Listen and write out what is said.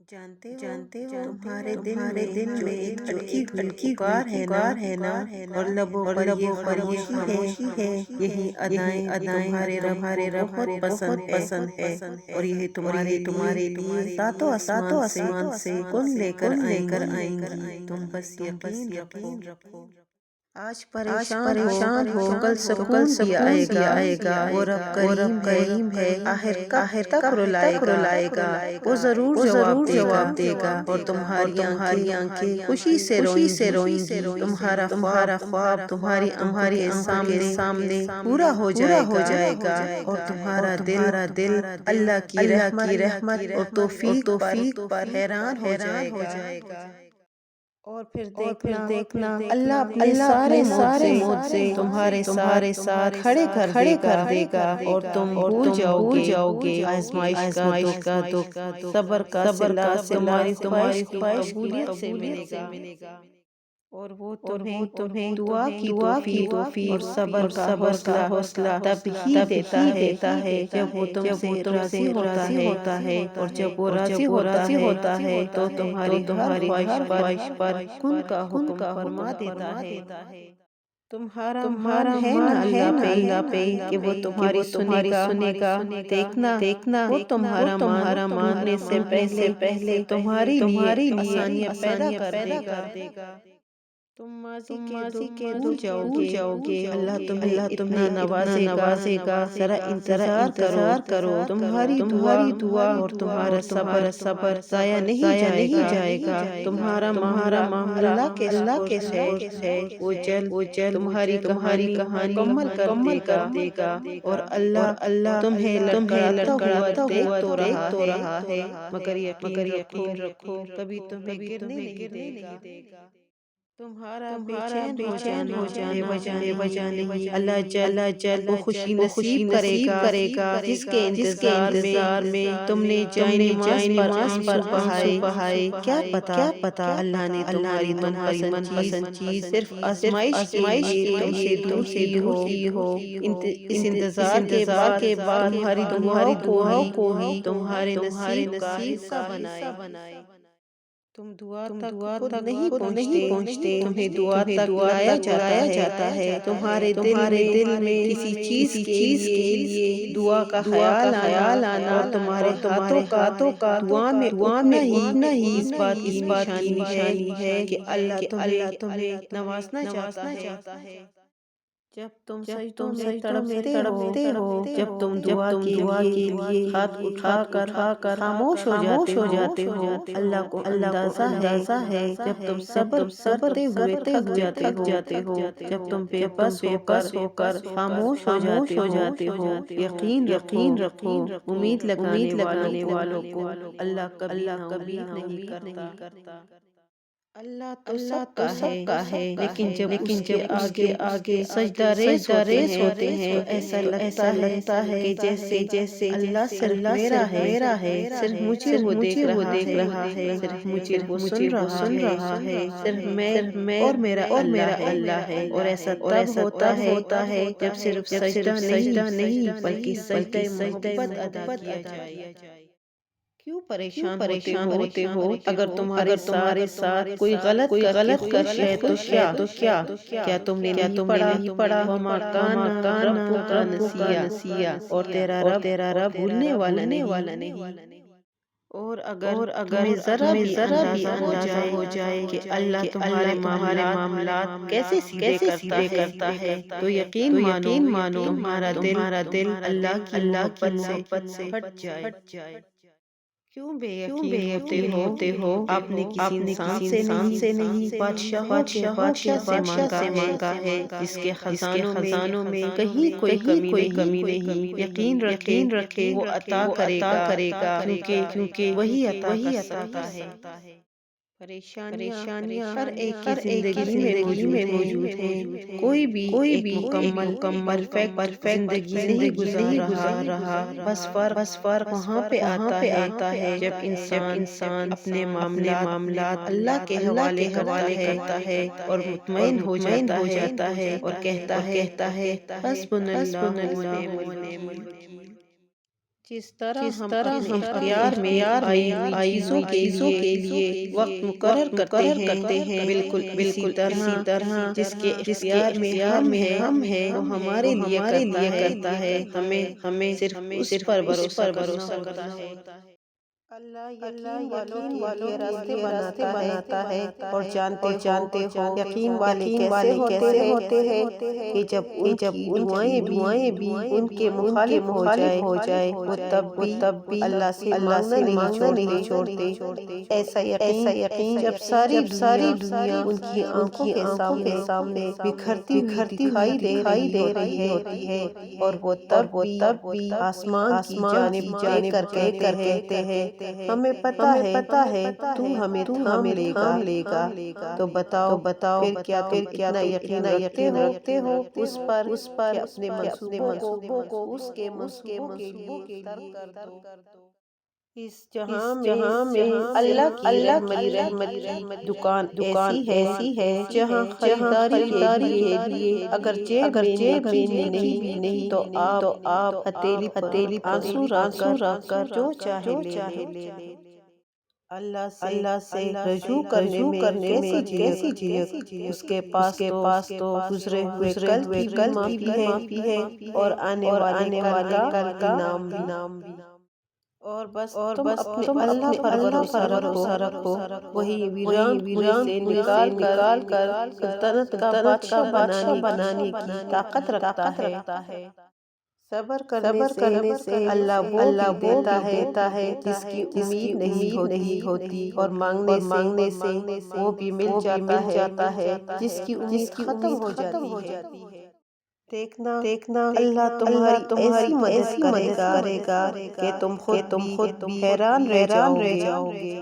جانتے ہو تمہارے دل میں ایک ہلکی ہلکی پکار ہے نا، اور لبوں پر یہ خاموشی ہے، یہی ادائیں تمہارے رب کو بہت پسند ہے، اور یہی تمہارے لیے ساتوں آسمان سے کن لے کر آئیں گی، تم بس یقین رکھو۔ آج پریشان ہو کل سکون بھی آئے گا، وہ رب کریم ہے، آخر تک رلائے گا، وہ ضرور جواب دے گا، اور تمہاری آنکھیں خوشی سے روئیں گی، تمہارا خواب تمہاری آنکھوں کے سامنے پورا ہو جائے گا، اور تمہارا دل اللہ کی رحمت اور توفیق پر حیران ہو جائے گا۔ اور پھر دیکھنا اللہ اپنے سارے معجزے تمہارے ساتھ کھڑے کر دے گا، اور تم بھول جاؤ گے آزمائش کا دکھ، صبر کا صلہ تمہاری خواہش قبولیت سے ملے گا، اور وہ تمہیں دعا کی توفیق اور صبر کا حوصلہ تب ہی دیتا ہے جب وہ تم سے راضی ہوتا ہے، اور جب وہ راضی ہوتا ہے تو تمہاری ہر خواہش پر کن کا حکم فرما دیتا ہے۔ تمہارا مان ہے نا اللہ پہ کہ وہ تمہاری سنے گا، دیکھنا وہ تمہارا ماننے سے پہلے تمہاری لیے آسانیاں پیدا کر دے گا۔ تم ماضی کے بھول جاؤ گے، اللہ تمہیں اتنا نوازے گا، ذرا انتظار کرو، تمہاری دعا اور تمہارا صبر ضائع نہیں جائے گا، تمہارا معاملہ اللہ کے سپرد ہے، وہ جلد تمہاری کہانی مکمل کر دے گا، اور اللہ تمہیں لڑکڑاتا ہوا دیکھ رہا ہے، مگر یقین رکھو کبھی تمہیں گرنے نہیں دے گا۔ تمہارا بے چین ہو جانا بے وجہ نہیں، اللہ جل وہ خوشی نصیب کرے گا جس کے انتظار میں تم نے جائے نماز پر بہائے، کیا پتا اللہ نے تمہاری من پسند چیز صرف آزمائش کے لیے تم سے دور کی ہو، اس انتظار کے بعد تمہاری دعاؤں کو ہی تمہارے نصیب کا حصہ بنائے۔ تم دعا تک نہیں پہنچتے، تمہیں دعا تک لایا جاتا ہے، تمہارے دل میں کسی چیز کے لیے دعا کا خیال آنا، اور تمہارے ہاتھوں کا دعا میں اٹھنا ہی اس بات کی نشانی ہے کہ اللہ تمہیں نوازنا چاہتا ہے۔ جب تم سجدوں میں تڑپتے ہو، جب تم دعا کے لیے ہاتھ اٹھا کر خاموش ہو جاتے ہو، اللہ کو اندازہ ہے جب تم صبر کرتے ہوئے تھک جاتے ہو، جب تم بے بس ہو کر خاموش ہو جاتے ہو، یقین رکھو امید لگانے والوں کو اللہ کبھی نا امید نہیں کرتا۔ اللہ تو سب کا ہے، لیکن جب اس کے آگے سجدہ ریز ہوتے ہیں تو ایسا لگتا ہے کہ جیسے اللہ صرف میرا ہے، صرف مجھے وہ دیکھ رہا ہے، صرف مجھے وہ سن رہا ہے، صرف میں اور میرا اللہ ہے، اور ایسا تب ہوتا ہے جب صرف سجدہ نہیں بلکہ سجدہ محبت ادا کیا جائے۔ کیوں پریشان ہوتے ہو؟ اگر تمہارے ساتھ کوئی غلط کر ہے تو کیا تم نے نہیں پڑھا وما کان ربک نسیا، اور تیرا رب بھولنے والا نہیں۔ اور اگر تمہیں ذرا بھی اندازہ ہو جائے کہ اللہ تمہارے معاملات کیسے سیدھے کرتا ہے تو یقین مانو تمہارا دل اللہ کی محبت سے پھٹ جائے۔ کیوں بے یقین ہوتے ہو؟ آپ نے کسی انسان سے نہیں، بادشاہوں سے مانگا ہے، جس کے خزانوں میں کہیں کوئی کمی نہیں، یقین رکھے وہ عطا کرے گا، کیونکہ وہی عطا کرتا ہے۔ پریشانیاں ہر ایک کی زندگی میں موجود ہیں، کوئی بھی مکمل پرفیکٹ زندگی نہیں گزار رہا، بس فرق وہاں پہ آتا ہے جب انسان اپنے معاملات اللہ کے حوالے کرتا ہے اور مطمئن ہو جاتا ہے اور کہتا ہے حسبنا اللہ ونعم الوکیل۔ جس طرح ہم اختیار میں آئی ہوئی چیزوں کے لیے وقت مقرر کرتے ہیں، بالکل اسی طرح جس کے اختیار میں ہم ہیں وہ ہمارے لیے کرتا ہے، ہمیں صرف اس پر بھروسہ کرنا ہوتا ہے۔ اللہ یقین والوں کے راستے بناتا ہے، اور جانتے ہو یقین والے کیسے ہوتے ہیں کہ جب ان کی دعائیں بھی ان کے مخالف ہو جائے وہ تب بھی اللہ سے مانگنا نہیں چھوڑتے۔ ایسا یقین جب ساری دنیا ان کی آنکھوں کے سامنے بکھرتی ہوئی دکھائی دے رہی ہوتی ہے، اور وہ تب بھی آسمان کی جانب دیکھ کر کہتے ہیں ہمیں پتہ ہے تو ہمیں تھام لے گا۔ تو بتاؤ پھر کیا اتنا یقین رکھتے ہو اس پر کہ اپنے منصوبوں کو اس کے منصوبوں کے لیے ترک کر دو۔ اس جہاں میں اللہ کی رحمت کی دکان ایسی ہے جہاں خریداری کے لیے اگر جیب میں نہیں تو آپ ہتھیلی پر آنسو رکھ کر جو چاہے لے لے۔ اللہ سے رجوع کرنے میں کیسی جھجک، اس کے پاس تو گزرے ہوئے کل کی معافی ہے، اور آنے والے کل کا انعام بھی۔ اور بس تم اپنے اللہ پر بھروسہ رکھو، وہی ویران سے نکال کر سلطنت کا بادشاہ بنانے کی طاقت رکھتا ہے۔ صبر کرنے سے اللہ وہ دیتا ہے جس کی امید نہیں ہوتی، اور مانگنے سے وہ بھی مل جاتا ہے جس کی امید ختم ہو جاتی ہے۔ دیکھنا اللہ تمہاری ایسی مدد کرے گا کہ تم خود بھی حیران رہ جاؤ گے۔